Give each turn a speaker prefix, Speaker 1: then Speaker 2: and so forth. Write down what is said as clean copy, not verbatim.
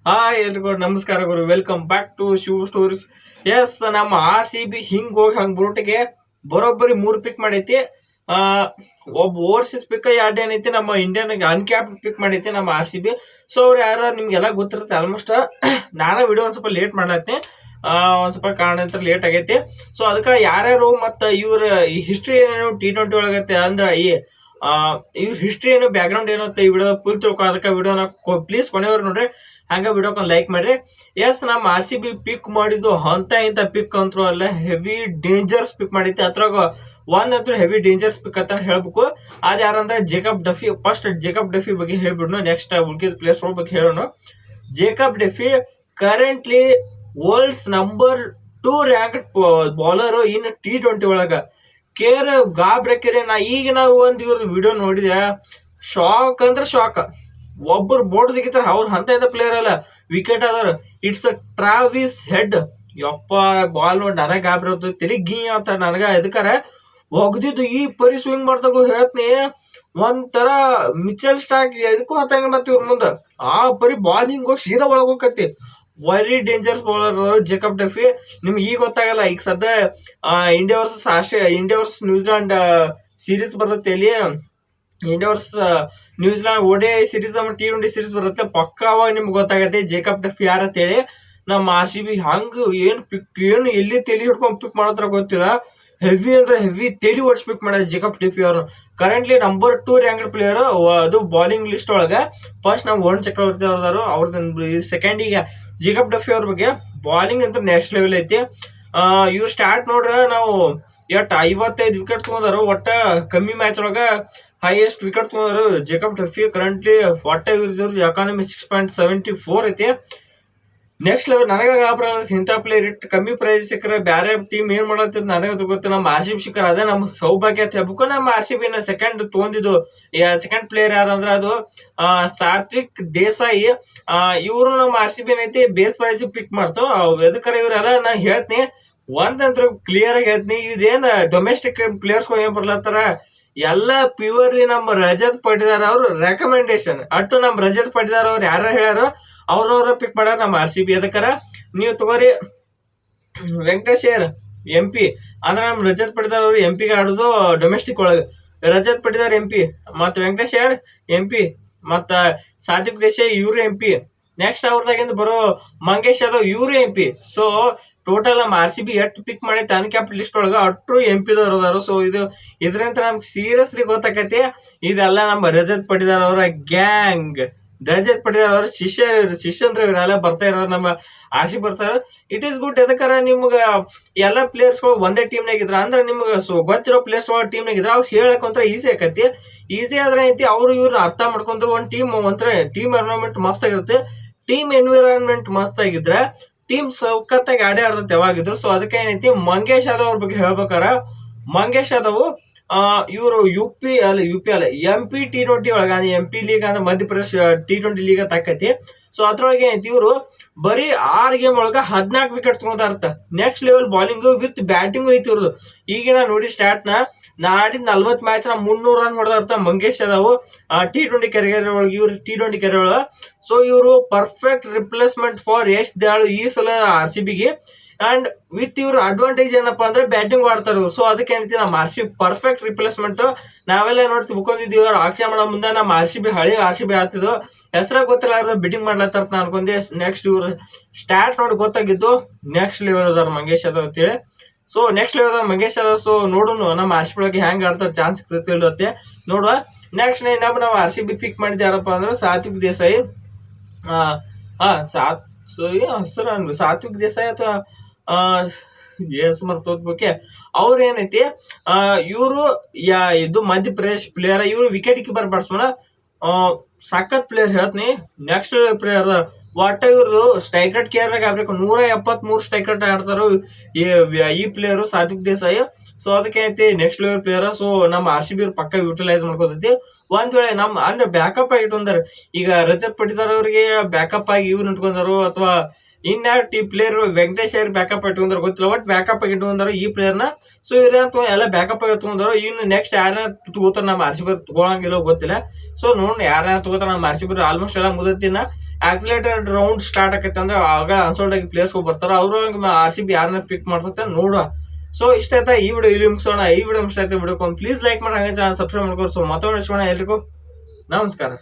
Speaker 1: Hi ಎಲ್ರಿಗೂ ನಮಸ್ಕಾರ ಗುರು, welcome back to Shiv stories. Yes, ನಮ್ಮ RCB ಹಿಂಗ್ ಹೋಗಿ ಹಂಗ್ ಬರೋಟಿಗೆ ಬರೋಬ್ಬರಿ 3 ಪಿಕ್ ಮಾಡೈತಿ. ಆ ಒಬ್ಬ ಓವರ್ಸೀಸ್ ಪಿಕ್ 2 ಏನೈತಿ, ನಮ್ಮ ಇಂಡಿಯನ್ ಅನ್ಕ್ಯಾಪ್ ಪಿಕ್ ಮಾಡೈತಿ ನಮ್ಮ RCB. ಸೊ ಅವ್ರು ಯಾರು ನಿಮ್ಗೆಲ್ಲ ಗೊತ್ತಿರುತ್ತೆ ಆಲ್ಮೋಸ್ಟ್. ನಾನು ವಿಡಿಯೋ ಒಂದ್ ಸ್ವಲ್ಪ ಲೇಟ್ ಮಾಡ್ಲತ್ತೀನಿ, ಒಂದ್ ಸ್ವಲ್ಪ ಕಾರಣ ಅಂತ ಲೇಟ್ ಆಗೈತಿ. ಸೊ ಅದಕ್ಕೆ ಯಾರ್ಯಾರು ಮತ್ತ ಇವ್ರ ಹಿಸ್ಟ್ರಿ ಏನು T20 ಒಳಗೈತೆ ಅಂದ್ರೆ ಇವ್ರ ಹಿಸ್ಟ್ರಿ ಏನು ಬ್ಯಾಕ್ ಗ್ರೌಂಡ್ ಏನಂತ ಈ ವಿಡಿಯೋ ಫುಲ್ ತಿಳ್ಕೊ. ಅದಕ್ಕೆ ವಿಡಿಯೋನ ಪ್ಲೀಸ್ ಕೊನೆಯವ್ರು ನೋಡ್ರಿ, ಹಂಗ ವಿಡಿಯೋಕೊಂದು ಲೈಕ್ ಮಾಡ್ರಿ. ಎಸ್, ನಮ್ಮ RCB ಪಿಕ್ ಮಾಡಿದ್ದು ಅಂತ ಇಂತ ಪಿಕ್ ಅಂತೂ ಅಲ್ಲ, ಹೆವಿ ಡೇಂಜರ್ಸ್ ಪಿಕ್ ಮಾಡೈತಿ. ಅದ್ರಾಗ ಒಂದಂತೂ ಹೆವಿ ಡೇಂಜರ್ಸ್ ಪಿಕ್ ಅಂತ ಹೇಳ್ಬೇಕು. ಅದ್ ಯಾರಂದ್ರೆ Jacob Duffy. First Jacob Duffy ಬಗ್ಗೆ ಹೇಳ್ಬಿಡ್ನು, ನೆಕ್ಸ್ಟ್ ಉಳ್ಕಿದ ಪ್ಲೇಯರ್ಸ್ ಬಗ್ಗೆ ಹೇಳೋಣ. Jacob Duffy currently world's number 2 ranked bowler in T20 ಒಳಗ. ಕೇರ್ ಗಾಬ್ರಕೆರೆ. ನಾವು ಒಂದ್ ಇವ್ರ ವಿಡಿಯೋ ನೋಡಿದೆ, ಶಾಕ್ ಅಂದ್ರೆ ಶಾಕ್. ಒಬ್ಬರು ಬೋರ್ಡ್ ತೆಗಿತಾರ, ಅವ್ರ ಅಂತ ಪ್ಲೇಯರ್ ಅಲ್ಲ, ವಿಕೆಟ್ ಅದಾರ. It's Travis head. ಯಪ್ಪ, ಬಾಲ್ ನೋಡಿ ನನಗ ಗಾಬ್ರಿ ತಿರುಗಿ ಅಂತ ನನಗ ಎದಕಾರ ಒಗ್ದಿದ್ದು ಈ ಪರಿ ಸ್ವಿಂಗ್ ಮಾಡ್ತಾಗ ಹೇಳ್ತೀನಿ. ಒಂಥರ ಮಿಚೆಲ್ ಸ್ಟಾರ್ಕ್ ಎದಕ್ಕೂ ಹತ್ತಂಗ ಮತ್ತ ಇವ್ರ ಮುಂದ ಆ ಪರಿ ಬಾಲಿಂಗ್ ಸೀದಾ ಒಳಗ್ ಹೋಗತಿ. Very dangerous bowler Jacob Duffy. ನಿಮ್ಗೆ ಈಗ ಗೊತ್ತಾಗಲ್ಲ, ಈಗ ಸದ್ಯ ಇಂಡಿಯಾ ವರ್ಸಸ್ ನ್ಯೂಜಿಲ್ಯಾಂಡ್ ಸೀರೀಸ್ ಬರ್ತೈತಿ. ಅಲ್ಲಿ India versus New Zealand ODI series T20 series ಬರುತ್ತೆ. ಪಕ್ಕಾವಾಗ ನಿಮ್ಗೆ ಗೊತ್ತಾಗತ್ತೆ ಜೇಕಬ್ ಡಫಿ ಯಾರ ಅಂತೇಳಿ. ನಮ್ಮ RCB ಹಂಗ ಏನು ಎಲ್ಲಿ ತಲೆ ಹಿಡ್ಕೊಂಡ್ ಪಿಕ್ ಮಾಡತ್ರ ಗೊತ್ತಿಲ್ಲ. ಹೆವಿ ಅಂದ್ರೆ ಹೆವಿ ತೇಲಿ ಓಡಿಸ್ ಪಿಕ್ ಮಾಡಿದ ಜೇಕಬ್ ಡಫಿ ಅವರು. Currently number 2 ranked player. ಅದು ಬಾಲಿಂಗ್ ಲಿಸ್ಟ್ ಒಳಗೆ ಫಸ್ಟ್ ನಾವು ವರುಣ್ ಚಕ್ರವರ್ತಿ ಅವ್ರದಾರು, ಅವ್ರದ್ದು ಸೆಕೆಂಡ್. ಈಗ ಜೇಕಬ್ ಡಫಿ ಅವ್ರ ಬಗ್ಗೆ ಬಾಲಿಂಗ್ ಅಂತ ನೆಕ್ಸ್ಟ್ ಲೆವೆಲ್ ಐತಿ. ಇವ್ರು ಸ್ಟಾರ್ಟ್ ನೋಡ್ರ ನಾವು 55 ವಿಕೆಟ್ ತಗೊಂಡಾರು. ಒಟ್ಟ ಕಮ್ಮಿ ಮ್ಯಾಚ್ ಒಳಗ ಹೈಯೆಸ್ಟ್ ವಿಕೆಟ್ ತಗೊಂಡಾರು ಜೇಕಬ್ ಡಫಿ. ಕರೆಂಟ್ಲಿ ಒಟ್ಟ ಇವ್ರದ್ದು ಎಕಾನಮಿ 6.74 ಐತಿ. Next level. ನನಗ ಇಂಥ ಪ್ಲೇಯರ್ ಇಟ್ಟು ಕಮ್ಮಿ ಪ್ರೈಸ್ ಸಿಕ್ಕರೆ ಬ್ಯಾರೆ ಟೀಮ್ ಏನ್ ಮಾಡತ್ತಿದ್ ನನಗ ಗೊತ್ತು. ನಮ್ಮ RCB ಸಿಕ್ಕರ ಅದೇ ನಮ್ಮ ಸೌಭಾಗ್ಯ ಅಂತ ಹೇಳ್ಬೇಕು. ನಮ್ಮ RCB ಸೆಕೆಂಡ್ ತಗೊಂಡಿದ್ದು ಸೆಕೆಂಡ್ ಪ್ಲೇಯರ್ ಯಾರಂದ್ರ ಅದು ಸಾತ್ವಿಕ್ ದೇಸಾಯಿ. ಇವ್ರು ನಮ್ಮ RCB ಏನೈತಿ ಬೇಸ್ ಪ್ರೈಸ್ ಪಿಕ್ ಮಾಡ್ತಾವ. ಎದಕ್ಕರ ಇವ್ರೆಲ್ಲ ನಾ ಹೇಳ್ತೀನಿ, ಒಂದಂತ್ರ ಕ್ಲಿಯರ್ ಆಗಿ ಹೇಳ್ತೀನಿ, ಇದೇನ್ ಡೊಮೆಸ್ಟಿಕ್ ಪ್ಲೇಯರ್ಸ್ ಏನ್ ಬರ್ಲತ್ತಾರ ಎಲ್ಲ ಪ್ಯೂರ್ಲಿ ನಮ್ಮ ರಜತ್ ಪಟಿದಾರ್ ಅವ್ರ ರೆಕಮೆಂಡೇಶನ್. ಅಟ್ಟು ನಮ್ಮ ರಜತ್ ಪಟಿದಾರ್ ಅವ್ರು ಯಾರ ಹೇಳ್ಯಾರ ಅವ್ರವ್ರ ಪಿಕ್ ಮಾಡ್ಯಾರ ನಮ್ಮ RCB. ಅದಕ್ಕರ ನೀವು ತಗೋರಿ ವೆಂಕಟೇಶ್ MP ಅಂದ್ರೆ ನಮ್ ರಜತ್ ಪಟಿದಾರ್ ಅವ್ರು MP ಗೆ ಆಡುದು ಡೊಮೆಸ್ಟಿಕ್ ಒಳಗ. ರಜತ್ ಪಟಿದಾರ್ MP, ಮತ್ತ ವೆಂಕಟೇಶ್ MP, ಮತ್ತ ಸಾತ್ವಿಕ್ ದೇಸಾಯಿ ಇವ್ರು MP. ನೆಕ್ಸ್ಟ್ ಅವ್ರದಾಗಿಂದ ಬರೋ ಮಂಗೇಶ್ ಯಾದವ್ ಇವ್ರು MP. ಸೊ ಟೋಟಲ್ ನಮ್ಮ RCB ಎಷ್ಟು ಪಿಕ್ ಮಾಡೈತೆ ಅನ್ಕ್ಯಾಪ್ ಲಿಸ್ಟ್ ಒಳಗ ಅಟ್ರು MP ದವ್ರು ಅದಾರು. ಸೊ ಇದ್ರಂತ ನಮ್ಗೆ ಸೀರಿಯಸ್ಲಿ ಗೊತ್ತಾಕೈತಿ ಇದೆಲ್ಲ ನಮ್ಮ ರಜತ್ ಪಟಿದಾರ್ ಅವರ ಗ್ಯಾಂಗ್. ರಜತ್ ಪಟಿದಾರ್ ಅವ್ರ ಶಿಷ್ಯಂದ್ರ ಇವರೆಲ್ಲ ಬರ್ತಾ ಇರೋರು ನಮ್ಮ RCB ಬರ್ತಾರ. It is good. ಎದಕ್ಕಾರ ನಿಮ್ಗ ಎಲ್ಲಾ ಪ್ಲೇಯರ್ಸ್ ಗಳು ಒಂದೇ ಟೀಮ್ನಾಗ ಇದ್ರ ಅಂದ್ರೆ ನಿಮ್ಗ ಗೊತ್ತಿರೋ ಪ್ಲೇಯರ್ಸ್ ಗಳು ಟೀಮ್ನಾಗ ಇದ್ರ ಅವ್ರು ಹೇಳಕ್ ಈಸಿ ಆಕತಿ. ಈಸಿ ಆದ್ರೆ ಐತಿ ಅವ್ರು ಇವ್ರನ್ನ ಅರ್ಥ ಮಾಡ್ಕೊಂತ ಒಂದ್ ಟೀಮ್ ಒಂಥರ ಟೀಮ್ ಎನ್ವೈರನ್ಮೆಂಟ್ ಮಸ್ತ್ ಆಗಿರುತ್ತೆ. ಟೀಮ್ ಎನ್ವಿರಾನ್ಮೆಂಟ್ ಮಸ್ತ್ ಆಗಿದ್ರೆ ಟೀಮ್ ಸೌಕತ್ತಾಗಿ ಆಡತೈತೆ ಯಾವಾಗಿದ್ರು. ಸೊ ಅದಕ್ಕೆ ಏನೈತಿ ಮಂಗೇಶ್ ಯಾದವ್ ಅವ್ರ ಬಗ್ಗೆ ಹೇಳ್ಬೇಕಾರ, ಮಂಗೇಶ್ ಯಾದವ್ ಇವರು UP ಅಲ್ಲ MP T20 ಒಳಗ MP ಲೀಗ್ ಅಂದ್ರೆ ಮಧ್ಯಪ್ರದೇಶ T20 ಲೀಗ್ ತಾಕತಿ. ಸೊ ಅದ್ರೊಳಗೆ ಏನೈತಿ ಇವರು ಬರೀ 6 ಗೇಮ್ ಒಳಗ 14 ವಿಕೆಟ್ ತಗೊಂಡಾರ್ತ. Next level bowling with batting ಐತಿ ಇವ್ರದ್ದು. ಈಗಿನ ನೋಡಿ ಸ್ಟಾರ್ಟ್ ನಾ ಆಡಿದ 40 ಮ್ಯಾಚ್ 300 ರನ್ ಹೊಡೆದಾರ್ತ ಮಂಗೇಶ್ ಯಾದವ್ T20 ಕೆರಿಯರ್ ಒಳಗೆ. ಇವ್ರು T20 ಕೆರಿಯರ್ ಒಳಗ. ಸೊ ಇವರು perfect replacement for Yash Dayal ಈ ಸಲ RCB ಗೆ. ಅಂಡ್ ವಿತ್ ಇವ್ರ ಅಡ್ವಾಂಟೇಜ್ ಏನಪ್ಪಾ ಅಂದ್ರೆ ಬ್ಯಾಟಿಂಗ್ ಆಡ್ತಾರ. ಸೊ ಅದಕ್ಕೆ ಏನೈತಿ ನಮ್ಮ RCB ಪರ್ಫೆಕ್ಟ್ ರಿಪ್ಲೇಸ್ಮೆಂಟ್. ನಾವೆಲ್ಲ ನೋಡಿ ತಿಳ್ಕೊಂಡಿದ್ವಿ ಅವ್ರು ಆಕ್ಷನ್ ಮಾಡೋ ಮುಂದೆ ನಮ್ಮ ಹಳಿ RCB ಆಗ್ತಿದ್ವು. ಹೆಸರಾಗ ಗೊತ್ತಿಲ್ಲ ಬಿಟ್ಟಿಂಗ್ ಮಾಡ್ಲತ್ತಾರ ನಾ ಅನ್ಕೊಂಡೆ. ನೆಕ್ಸ್ಟ್ ಇವ್ರು ಸ್ಟಾರ್ಟ್ ನೋಡಿ ಗೊತ್ತಾಗಿದ್ದು ನೆಕ್ಸ್ಟ್ ಲೆವೆಲ್ ಅದಾರ ಮಂಗೇಶ್ ಯಾದವ್ ಅಂತೇಳಿ. ಸೊ ನೆಕ್ಸ್ಟ್ ಲೆವೆಲ್ ಅದಾರ ಮಂಗೇಶ್ ಯಾದವ್. ಸೊ ನೋಡುನು ನಮ್ಮ RCB ಒಳಗೆ ಹೆಂಗ್ ಆಡ್ತಾರ ಚಾನ್ಸ್ ಸಿಗ್ತೈತಿ ಇಲ್ಲತ್ತೆ ನೋಡುವ. ನೆಕ್ಸ್ಟ್ ಇನ್ನೊಬ್ಬ ನಾವು RCB ಪಿಕ್ ಮಾಡಿದ ಯಾರಪ್ಪ ಅಂದ್ರೆ ಸಾತ್ವಿಕ್ ದೇಸಾಯಿ. ಸಾತ್ವಿಕ್ ದೇಸಾಯಿ ಅಥವಾ ಮರ್ತೋದ್ಬೇಕೆ ಅವ್ರ ಏನೈತಿ. ಇವರು ಇದು ಮಧ್ಯಪ್ರದೇಶ್ ಪ್ಲೇಯರ್. ಇವ್ರು ವಿಕೆಟ್ ಕೀಪರ್ ಬ್ಯಾಟ್ಸ್ಮನ್. ಸಖತ್ ಪ್ಲೇಯರ್ ಹೇಳ್ತೀನಿ. ನೆಕ್ಸ್ಟ್ ಪ್ಲೇಯರ್ ಒಟ್ಟ ಇವ್ರದ್ದು ಸ್ಟ್ರೈಕ್ ರೇಟ್ ಕೇರ್ನಾಗ ಆಗ್ಬೇಕು. 173 ಸ್ಟ್ರೈಕ್ ರೇಟ್ ಆಡ್ತಾರ ಈ ಪ್ಲೇಯರ್ ಸಾತ್ವಿಕ್ ದೇಸಾಯಿ. ಸೊ ಅದಕ್ಕೆ ಐತಿ ನೆಕ್ಸ್ಟ್ ಲೆವೆಲ್ ಪ್ಲೇಯರ್. ಸೊ ನಮ್ಮ RCB ಪಕ್ಕ ಯೂಟಿಲೈಸ್ ಮಾಡ್ಕೋತೈತಿ. ಒಂದ್ ವೇಳೆ ನಮ್ ಅಂದ್ರೆ ಬ್ಯಾಕಪ್ ಆಗಿ ಇಟ್ಕೊಂಡಾರ. ಈಗ ರಜತ್ ಪಟಿದಾರ್ ಅವ್ರಿಗೆ ಬ್ಯಾಕಪ್ ಆಗಿ ಇವ್ರು ಇಟ್ಕೊಂಡಾರು ಅಥವಾ ಇನ್ಯಾರು ಪ್ಲೇಯರ್ ವೆಂಕಟೇಶ್ ಯಾರು ಬ್ಯಾಕಪ್ ಇಟ್ಕೊಂಡ್ರ ಗೊತ್ತಿಲ್ಲ, ಒಟ್ ಬ್ಯಾಕಪ್ ಆಗಿ ಇಟ್ಕೊಂಡ್ರ ಈ ಪ್ಲೇಯರ್ನ. ಸೊ ಇವ್ರ ಎಲ್ಲ ಬ್ಯಾಕಪ್ ಆಗಿ ತಗೊಂಡ್ರು. ಇನ್ನು ನೆಕ್ಸ್ಟ್ ಯಾರನ್ನ ತಗೋತಾರ ನಮ್ಮ RCB ತಗೊಳಂಗಿಲ್ಲ ಗೊತ್ತಿಲ್ಲ. ಸೊ ನೋಡಿ ಯಾರನ್ನ ತಗೋತಾರ ನಮ್ಮ RCB ಆಲ್ಮೋಸ್ಟ್ ಎಲ್ಲ ಮುದತ್ತಿನ ಆಕ್ಸಿಲೇಟರ್ ರೌಂಡ್ ಸ್ಟಾರ್ಟ್ ಆಕೈತೆ ಅಂದ್ರೆ ಆಗ ಅನ್ಸೋಲ್ಡ್ ಆಗಿ ಪ್ಲೇಯರ್ಸ್ ಬರ್ತಾರ. ಅವ್ರು RCB ಯಾರನ್ನ ಪಿಕ್ ಮಾಡ್ತೈತೆ ನೋಡುವ. ಸೊ ಇಷ್ಟ ಆಯ್ತಾ ಈ ವಿಡಿಯೋ ಇಲ್ಲಿ ಮುಗಿಸೋಣ. ಈ ವಿಡಿಯೋ ಇಷ್ಟ ಆಯ್ತು ವಿಡಿಯೋ ಪ್ಲೀಸ್ ಲೈಕ್ ಮಾಡಿ, ಹಾಗೆ ಚಾನಲ್ ಸಬ್ಸ್ಕ್ರೈಬ್ ಮಾಡ್ಕೊಂಡು. ಸೊ ಮತ್ತೊಂದು ಎಲ್ರಿಗೂ ನಮಸ್ಕಾರ.